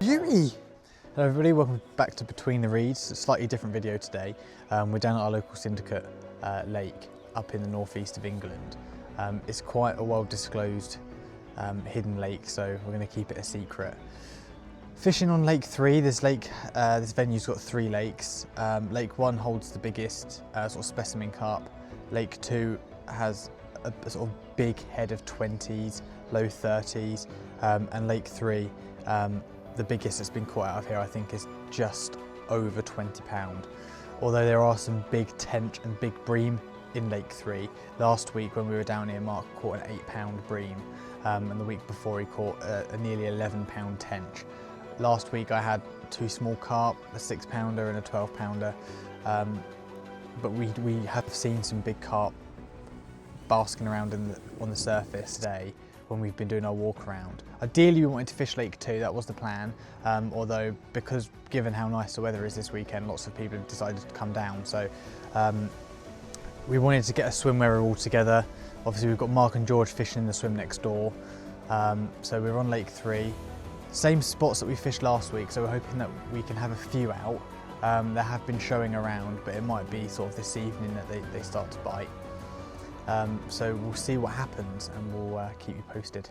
beauty! Hello everybody, welcome back to Between the Reeds. A slightly different video today. We're down at our local syndicate lake up in the northeast of England. It's quite a well disclosed hidden lake, so we're going to keep it a secret. Fishing on Lake 3, this venue's got 3 lakes. Lake 1 holds the biggest sort of specimen carp. Lake 2 has a sort of big head of 20s, low 30s, and Lake 3, the biggest that's been caught out of here, I think, is just over 20 pound. Although there are some big tench and big bream in Lake 3. Last week when we were down here, Mark caught an 8 pound bream, and the week before he caught a nearly 11 pound tench. Last week I had 2 small carp, a 6 pounder and a 12 pounder, but we have seen some big carp basking around on the surface today when we've been doing our walk around. Ideally we wanted to fish Lake 2, that was the plan, although because given how nice the weather is this weekend, lots of people have decided to come down, so we wanted to get a swim where we're all together. Obviously we've got Mark and George fishing in the swim next door, so we're on Lake 3. Same spots that we fished last week, so we're hoping that we can have a few out. They have been showing around, but it might be sort of this evening that they start to bite. So we'll see what happens and we'll keep you posted.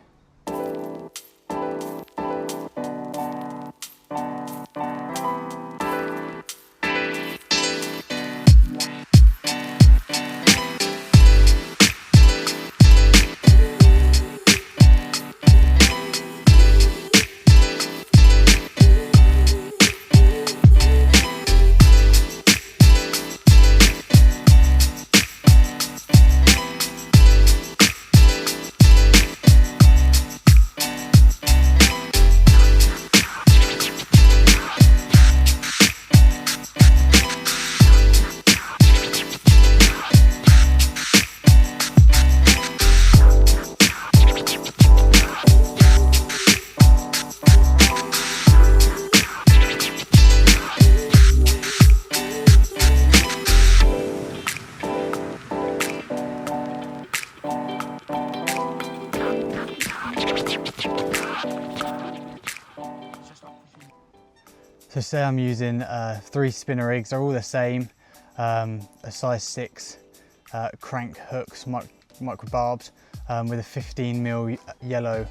So today I'm using 3 spinner rigs. They're all the same, a size 6 crank hooks, micro barbed, with a 15mm yellow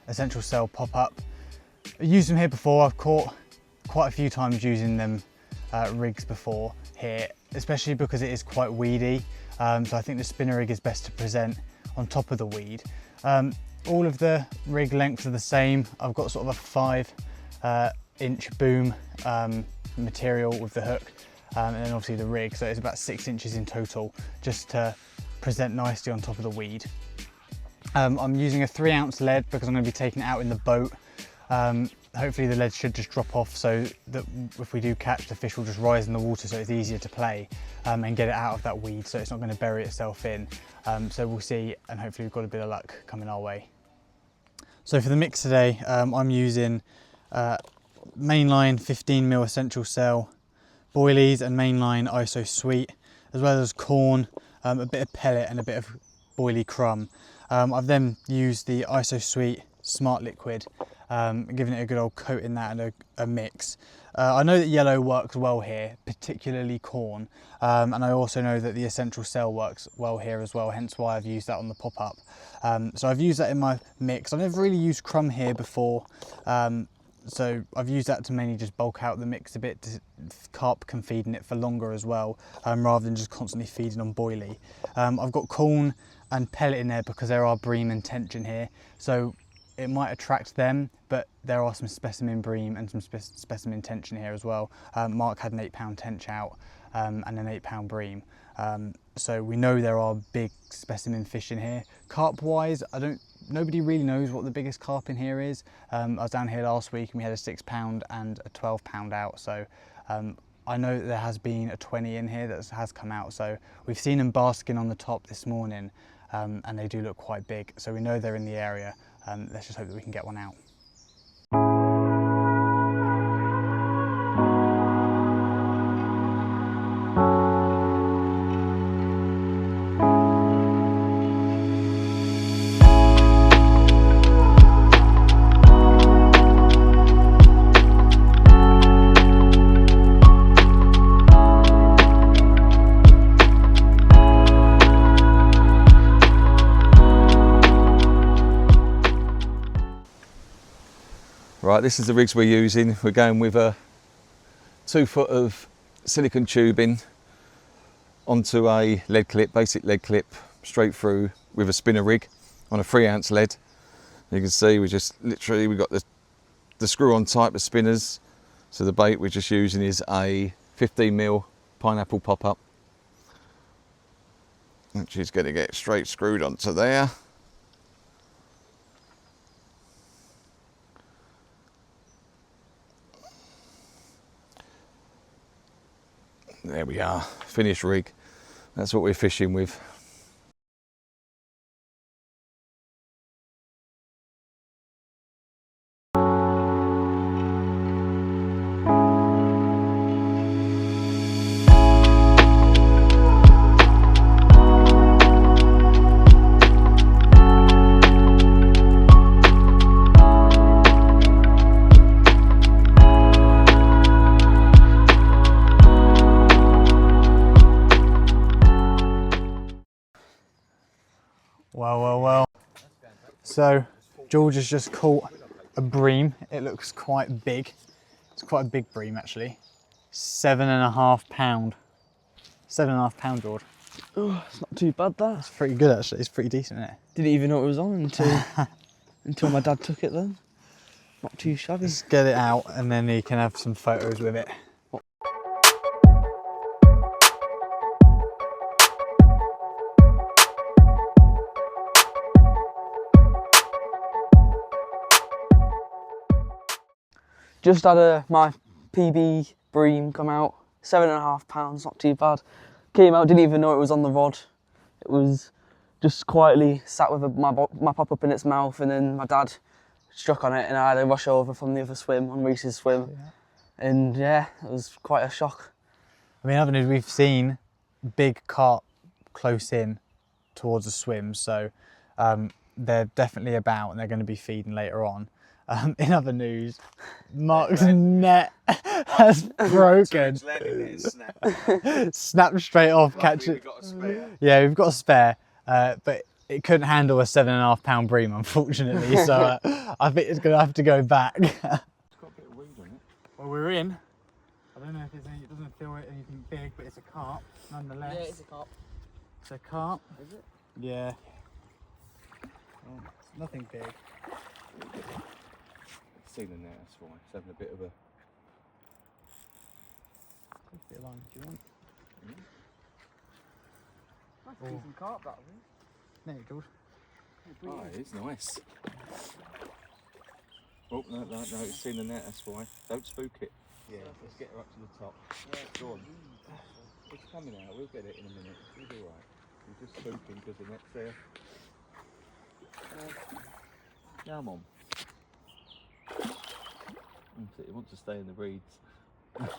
essential cell pop-up. I've used them here before. I've caught quite a few times using them rigs before here, especially because it is quite weedy. So I think the spinner rig is best to present on top of the weed. All of the rig lengths are the same. I've got sort of a 5-inch boom material with the hook, and then obviously the rig, so it's about 6 inches in total, just to present nicely on top of the weed. I'm using a 3-ounce lead because I'm going to be taking it out in the boat. Hopefully the lead should just drop off so that if we do catch, the fish will just rise in the water, so it's easier to play and get it out of that weed, so it's not going to bury itself in. So we'll see, and hopefully we've got a bit of luck coming our way. So for the mix today, I'm using mainline 15mm essential cell, boilies and mainline ISO sweet, as well as corn, a bit of pellet and a bit of boilie crumb. I've then used the ISO sweet smart liquid, giving it a good old coat in that and a mix. I know that yellow works well here, particularly corn, and I also know that the essential cell works well here as well, hence why I've used that on the pop-up. So I've used that in my mix. I've never really used crumb here before, so I've used that to mainly just bulk out the mix a bit. Carp can feed in it for longer as well, rather than just constantly feeding on boilie. I've got corn and pellet in there because there are bream and tench in here, so it might attract them, but there are some specimen bream and some specimen tench in here as well. Mark had an 8 pound tench out and an 8 pound bream. So we know there are big specimen fish in here. Carp wise, nobody really knows what the biggest carp in here is. I was down here last week and we had a 6 pound and a 12 pound out. So I know that there has been a 20 in here that has come out. So we've seen them basking on the top this morning, and they do look quite big. So we know they're in the area. Let's just hope that we can get one out. Right, this is the rigs we're using. We're going with a 2 foot of silicone tubing onto a lead clip, basic lead clip, straight through with a spinner rig on a 3-ounce lead. You can see we just literally, we've got the screw on tight, the spinners. So the bait we're just using is a 15mm pineapple pop-up. Which is going to get straight screwed onto there. There we are, finished rig. That's what we're fishing with. Well. So George has just caught a bream. It looks quite big. It's quite a big bream actually. 7.5 pound. 7.5 pound, George. Oh, it's not too bad that. That's pretty good actually. It's pretty decent, isn't it? Didn't even know it was on until my dad took it then. Not too shabby. Let's get it out and then you can have some photos with it. Just had my PB bream come out. 7.5 pounds, not too bad. Came out, didn't even know it was on the rod. It was just quietly sat with my pop-up in its mouth, and then my dad struck on it and I had a rush over from the other swim, on Reese's swim. Yeah. And yeah, it was quite a shock. I mean, other news, we've seen big carp close in towards the swim, so they're definitely about and they're going to be feeding later on. In other news, Mark's net has broken. Snapped straight off, catch it. Yeah, we've got a spare, but it couldn't handle a 7.5 pound bream, unfortunately. So I think it's going to have to go back. It's got a bit of weed on it. Well, we're in. I don't know if there's any, it doesn't feel anything big, but it's a carp nonetheless. Yeah, it's a carp. It's a carp. Is it? Yeah. Oh, it's nothing big. Seen in there, that's why. It's having a bit of a... Bit of line if you want. Nice decent carp that, There you go. Oh, it is nice. Oh, no, it's seen the net, that's why. Don't spook it. Yeah, let's get her up to the top. Yeah, go on. It's coming out, we'll get it in a minute. It's alright. We're just spooking because the net's there. Come on. It wants to stay in the reeds. Get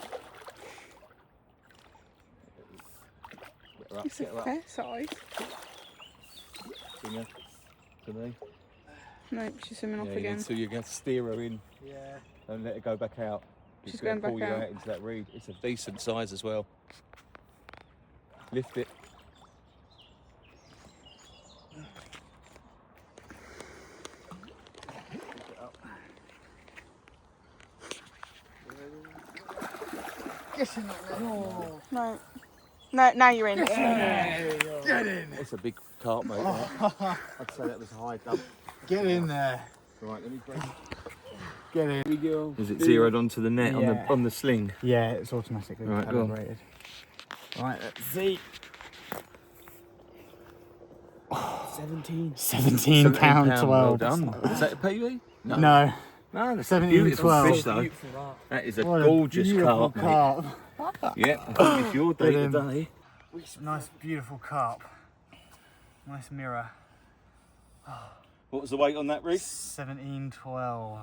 her up, It's a fair size. Singer, to me. Nope, she's swimming off again. So you're going to steer her in. Yeah. Don't let her go back out. She's going back pull you out. out into that reed. It's a decent size as well. Lift it. Oh. No. No, now you're in. Get in! It's a big carp, mate. Right? I'd say that was a high dump. Get in there. Right, let me bring. Get in. We go. Is it zeroed onto the net Yeah. on the sling? Yeah, it's automatically Right, go on. calibrated. Right, let's see. 17 pound 12. Well done. Is that a PB? No. No, that's 17, a beautiful 12. fish though. That is a What gorgeous beautiful carp, mate. carp. Yeah, I think it's your day today. Nice, beautiful carp. Nice mirror. What was the weight on that rig? 1712.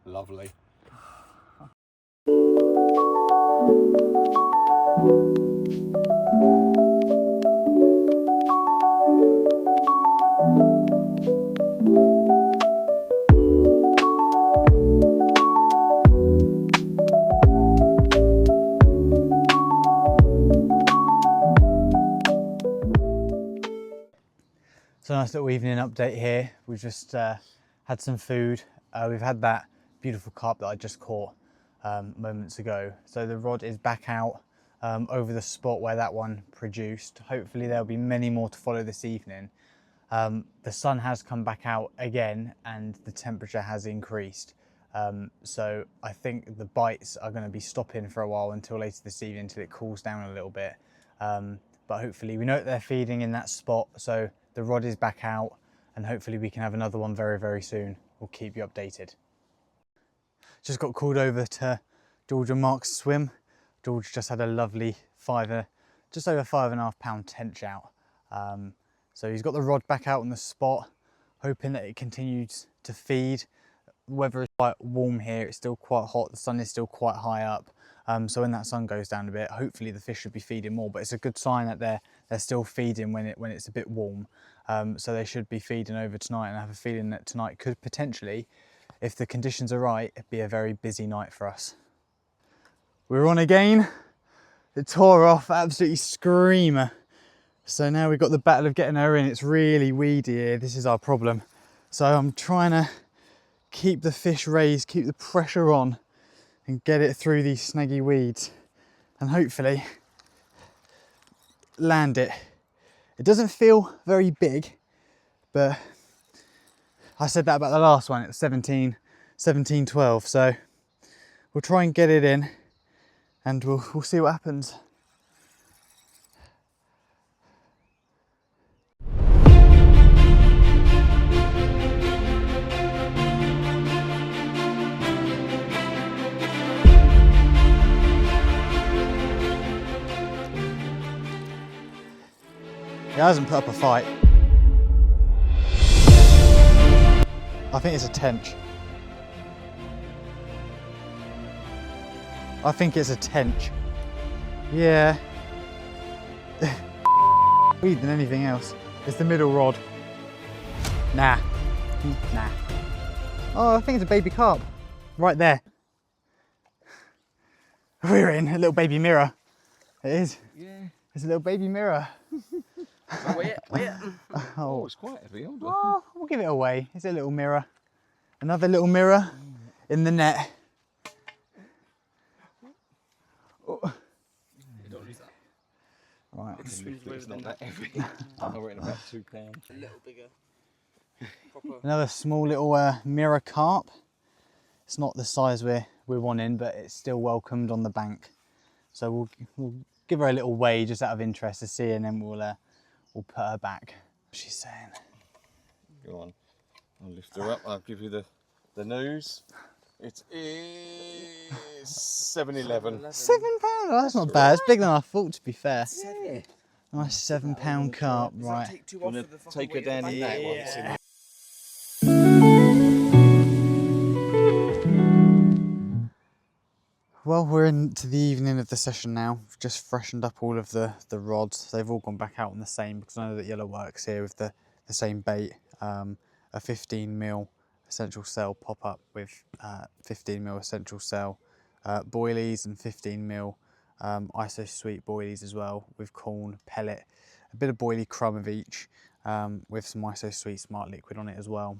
Lovely. So nice little evening update here. We've just had some food. We've had that beautiful carp that I just caught moments ago. So the rod is back out over the spot where that one produced. Hopefully there'll be many more to follow this evening. The sun has come back out again and the temperature has increased. So I think the bites are going to be stopping for a while until later this evening, until it cools down a little bit. But hopefully we know that they're feeding in that spot, so the rod is back out and hopefully we can have another one very, very soon. We'll keep you updated. Just got called over to George and Mark's swim. George just had a lovely just over 5.5 pound tench out. So he's got the rod back out on the spot, hoping that it continues to feed. The weather is quite warm here, it's still quite hot, the sun is still quite high up. So when that sun goes down a bit, hopefully the fish should be feeding more, but it's a good sign that they're still feeding when it's a bit warm. So they should be feeding over tonight, and I have a feeling that tonight could potentially, if the conditions are right, be a very busy night for us. We're on again. It tore off, absolutely screamer. So now we've got the battle of getting her in. It's really weedy here, this is our problem. So I'm trying to keep the fish raised, keep the pressure on, and get it through these snaggy weeds, and hopefully land it. It doesn't feel very big, but I said that about the last one, it's 17, 12, so we'll try and get it in and we'll see what happens. He hasn't put up a fight. I think it's a tench. I think it's a tench. Yeah. Weed than anything else. It's the middle rod. Nah. Nah. Oh, I think it's a baby carp. Right there. We're in a little baby mirror. It is. Yeah. It's a little baby mirror. Wait. Oh, it's quite heavy. Hold on. Oh, we'll give it away. It's a little mirror. Another little mirror in the net. Oh. You don't lose that. Right, it's not that heavy. I know we're in about 2 pounds. A little bigger. Another small little mirror carp. It's not the size we're wanting, but it's still welcomed on the bank. So we'll give her a little weigh just out of interest to see, and then we'll put her back. She's saying. Go on. I'll lift her up. I'll give you the news. It is 7.11. £7? Oh, that's not bad. It's bigger than I thought, to be fair. Yeah. Nice £7 carp, right. You want to take her down in that one? Well, we're into the evening of the session now. We've just freshened up all of the rods. They've all gone back out on the same, because I know that Yellow works here with the same bait. A 15mm essential cell pop-up with 15mm essential cell boilies and 15mm iso sweet boilies as well, with corn, pellet, a bit of boilie crumb of each, with some iso sweet smart liquid on it as well.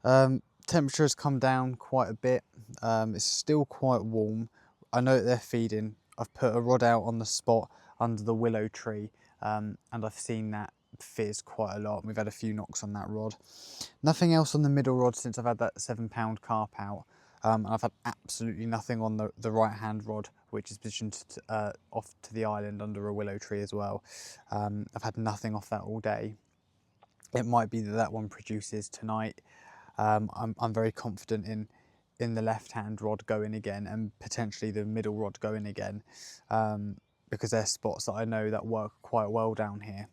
Temperature has come down quite a bit. It's still quite warm. I know that they're feeding. I've put a rod out on the spot under the willow tree, and I've seen that fizz quite a lot. We've had a few knocks on that rod. Nothing else on the middle rod since I've had that £7 carp out. And I've had absolutely nothing on the right hand rod, which is positioned off to the island under a willow tree as well. I've had nothing off that all day. It might be that one produces tonight. I'm very confident in the left hand rod going again, and potentially the middle rod going again, because they're spots that I know that work quite well down here.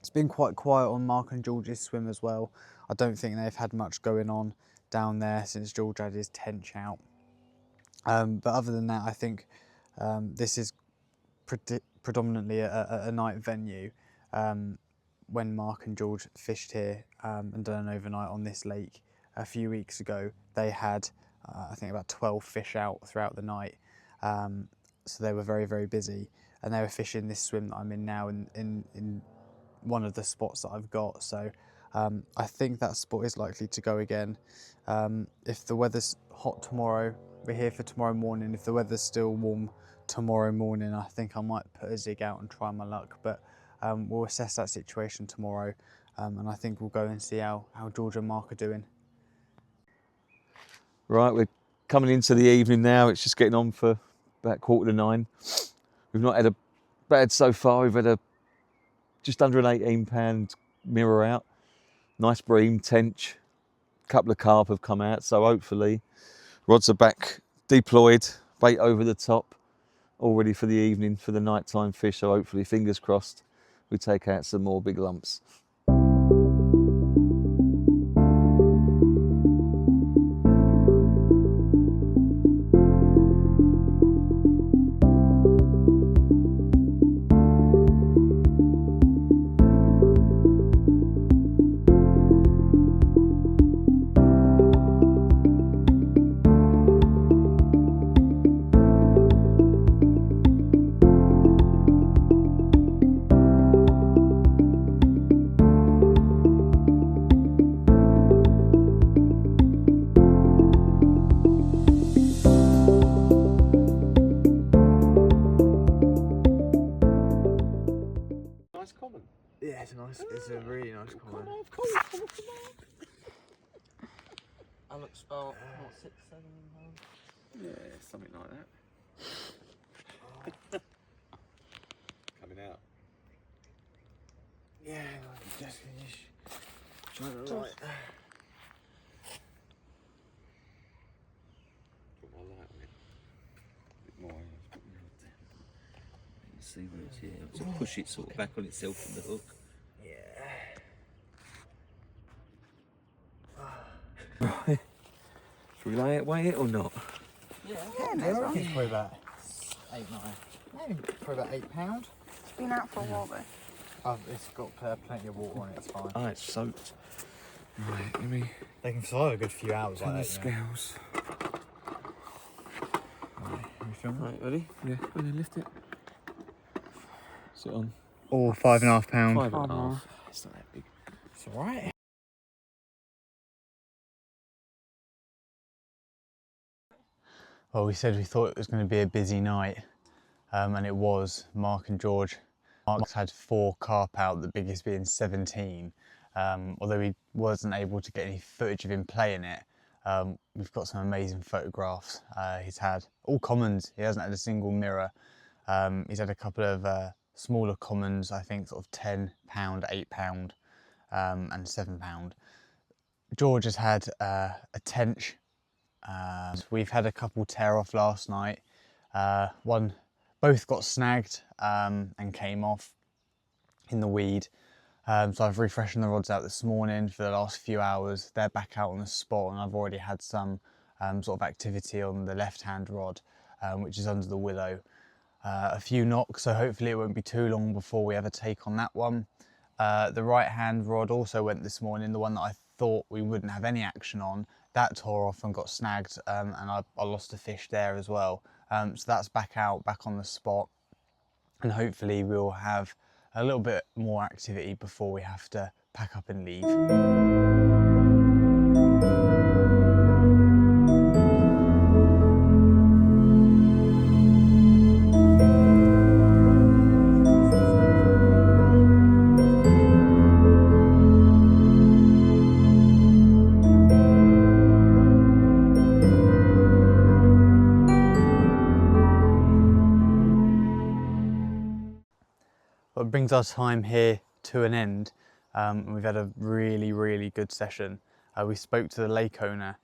It's been quite quiet on Mark and George's swim as well. I don't think they've had much going on down there since George had his tench out. But other than that, I think this is predominantly a night venue. When Mark and George fished here and done an overnight on this lake a few weeks ago, they had I think about 12 fish out throughout the night. So they were very, very busy, and they were fishing this swim that I'm in now in one of the spots that I've got. So I think that spot is likely to go again. If the weather's hot tomorrow, we're here for tomorrow morning. If the weather's still warm tomorrow morning, I think I might put a zig out and try my luck, but we'll assess that situation tomorrow, and I think we'll go and see how George and Mark are doing. Right, we're coming into the evening now. It's just getting on for about 8:45. We've not had a bad so far. We've had just under an 18-pound mirror out. Nice bream, tench. A couple of carp have come out, so hopefully rods are back deployed, bait over the top, all ready for the evening for the nighttime fish. So hopefully, fingers crossed, we take out some more big lumps. Yeah, it's a really nice comment. I look about, what, 6, 7 pounds? Yeah, something like that. Coming out. Yeah, just trying to light. Put my light on it. A bit more. Put my rod down. You can see where it's here. To push it sort of back on itself from the hook. Right. Should we weigh it or not? Yeah, no, it's fine. It's probably about 8, 9. Maybe probably about £8. It's been out for a while though. It's got plenty of water on it. It's fine. Ah, it's soaked. Right, let me They can survive a good few hours turn the like that. scales. You film Right, ready? Yeah, go on then, lift it. Sit on. Or £5.5. 5.5. It's not that big. It's alright. Well, we said we thought it was going to be a busy night, and it was. Mark and George. Mark's had 4 carp out, the biggest being 17. Although he wasn't able to get any footage of him playing it, we've got some amazing photographs. He's had all commons, he hasn't had a single mirror. He's had a couple of smaller commons, I think sort of £10, £8, and £7. George has had a tench. We've had a couple tear off last night. Both got snagged and came off in the weed. So I've refreshed the rods out this morning for the last few hours. They're back out on the spot, and I've already had some sort of activity on the left-hand rod, which is under the willow. A few knocks, so hopefully it won't be too long before we have a take on that one. The right-hand rod also went this morning, the one that I thought we wouldn't have any action on. That tore off and got snagged, and I lost a fish there as well. So that's back out, back on the spot, and hopefully we'll have a little bit more activity before we have to pack up and leave. Well, it brings our time here to an end. We've had a really good session. We spoke to the lake owner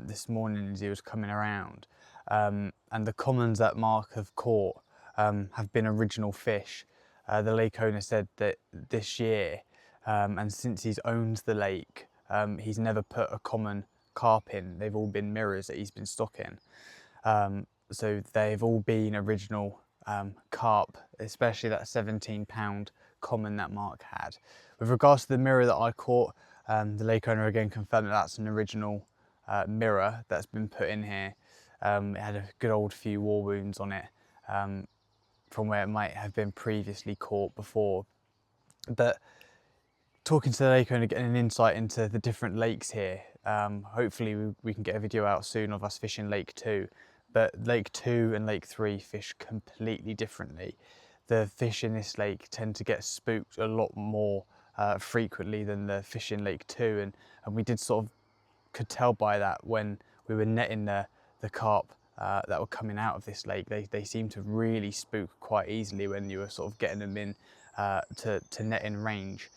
this morning as he was coming around, and the commons that Mark have caught have been original fish. The lake owner said that this year, and since he's owned the lake, he's never put a common carp in. They've all been mirrors that he's been stocking. So they've all been original carp, especially that 17-pound common that Mark had. With regards to the mirror that I caught, the lake owner again confirmed that that's an original mirror that's been put in here. It had a good old few war wounds on it from where it might have been previously caught before. But talking to the lake owner, getting an insight into the different lakes here. Hopefully we can get a video out soon of us fishing Lake 2, but Lake 2 and Lake 3 fish completely differently. The fish in this lake tend to get spooked a lot more frequently than the fish in Lake 2, and we did sort of could tell by that when we were netting the carp that were coming out of this lake. They seem to really spook quite easily when you were sort of getting them in to net in range.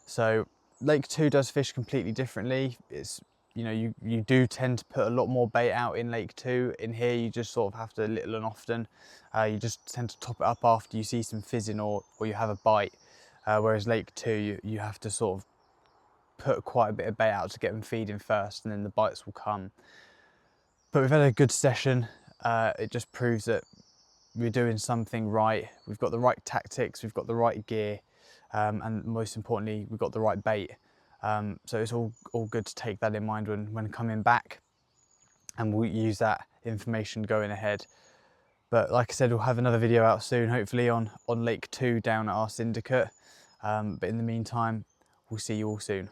So Lake 2 does fish completely differently. It's, you know, you do tend to put a lot more bait out in Lake 2. In here you just sort of have to little and often. You just tend to top it up after you see some fizzing or you have a bite. Whereas Lake 2 you have to sort of put quite a bit of bait out to get them feeding first, and then the bites will come. But we've had a good session. It just proves that we're doing something right. We've got the right tactics, we've got the right gear, and most importantly, we've got the right bait. So it's all good to take that in mind when coming back, and we'll use that information going ahead. But like I said, we'll have another video out soon, hopefully on Lake 2 down at our syndicate. But in the meantime, we'll see you all soon.